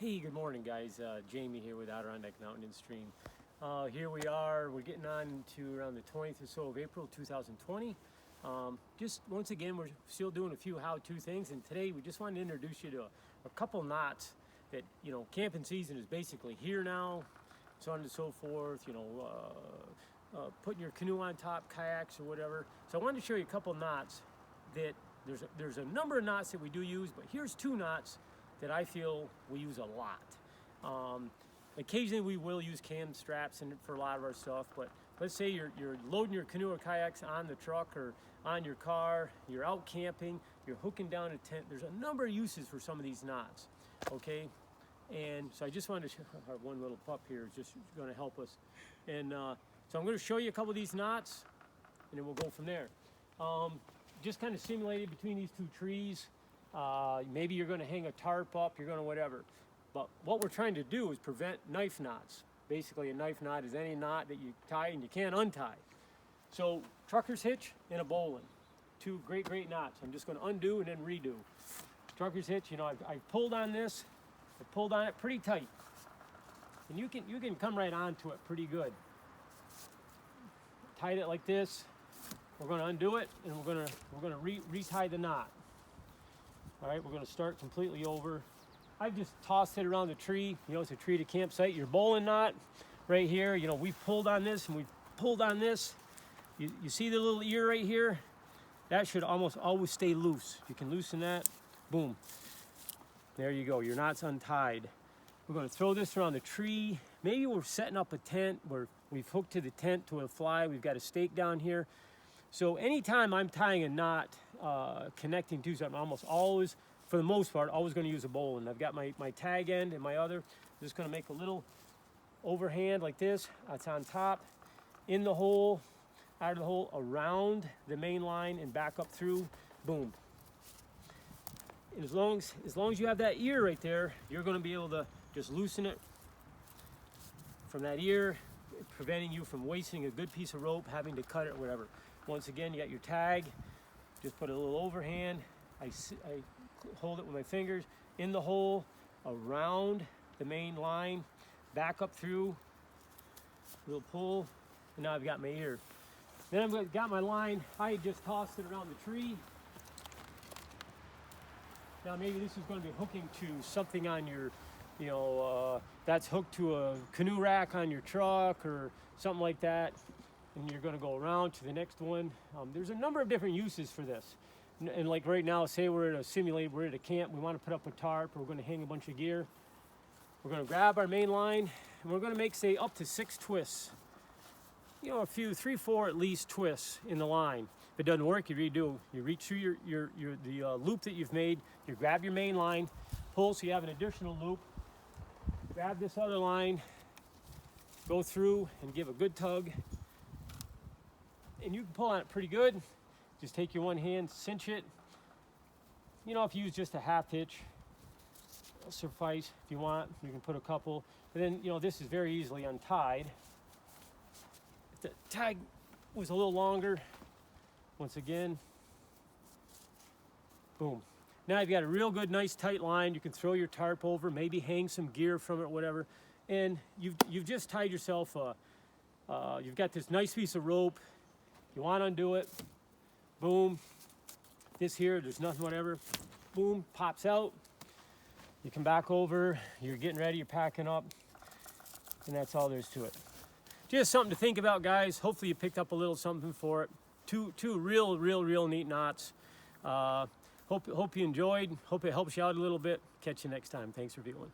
Hey, good morning, guys. Jamie here with Adirondack Mountain and Stream. Here we are. We're getting on to around the 20th or so of April 2020. Just once again, we're still doing a few how-to things, and today we just wanted to introduce you to a couple knots that, you know, camping season is basically here now, so on and so forth. You know, putting your canoe on top, kayaks or whatever. So I wanted to show you a couple knots that there's a number of knots that we do use, but here's two knots that I feel we use a lot. Occasionally we will use cam straps for a lot of our stuff, but let's say you're loading your canoe or kayaks on the truck or on your car, you're out camping, you're hooking down a tent. There's a number of uses for some of these knots, okay? And so I just wanted to show our one little pup here is just gonna help us. And so I'm gonna show you a couple of these knots and then we'll go from there. Just kind of simulated between these two trees. Maybe you're going to hang a tarp up, you're going to whatever. But what we're trying to do is prevent knife knots. Basically, a knife knot is any knot that you tie and you can't untie. So, trucker's hitch and a bowline. Two great knots. I'm just going to undo and then redo. Trucker's hitch, you know, I've pulled on this. I pulled on it pretty tight. And you can come right onto it pretty good. Tied it like this. We're going to undo it and we're going to retie the knot. All right, we're going to start completely over. I've just tossed it around the tree. You know, it's a tree to campsite. Your bowline knot right here, you know, we pulled on this and we pulled on this. You see the little ear right here? That should almost always stay loose. If you can loosen that, boom. There you go, your knot's untied. We're going to throw this around the tree. Maybe we're setting up a tent where we've hooked to the tent to a fly. We've got a stake down here. So anytime I'm tying a knot, connecting to something, almost always, for the most part, always going to use a bowline. I've got my tag end and my other. I'm just going to make a little overhand like this. That's on top, in the hole, out of the hole, around the main line and back up through. Boom. And as long as you have that ear right there, you're going to be able to just loosen it from that ear, preventing you from wasting a good piece of rope, having to cut it or whatever. Once again, you got your tag. Just put a little overhand. I hold it with my fingers in the hole, around the main line, back up through, little pull, and now I've got my ear. Then I've got my line. I just tossed it around the tree. Now maybe this is going to be hooking to something on your, you know, that's hooked to a canoe rack on your truck or something like that. And you're going to go around to the next one. There's a number of different uses for this. And like right now, say we're at a camp, we want to put up a tarp, or we're going to hang a bunch of gear. We're going to grab our main line, and we're going to make, say, up to 6 twists. You know, a few, 3, 4 at least twists in the line. If it doesn't work, you redo. You reach through the loop that you've made, you grab your main line, pull so you have an additional loop, grab this other line, go through and give a good tug. And you can pull on it pretty good. Just take your one hand, cinch it. You know, if you use just a half hitch, it'll suffice. If you want, you can put a couple. But then, you know, this is very easily untied. If the tag was a little longer, once again, boom. Now you've got a real good, nice, tight line. You can throw your tarp over, maybe hang some gear from it, whatever. And you've just tied yourself, you've got this nice piece of rope. You want to undo it, boom. This here, there's nothing, whatever, boom, pops out. You come back over, you're getting ready, you're packing up, and that's all there's to it. Just something to think about, guys. Hopefully you picked up a little something for it. Two real neat knots. Hope you enjoyed. Hope it helps you out a little bit. Catch you next time. Thanks for viewing.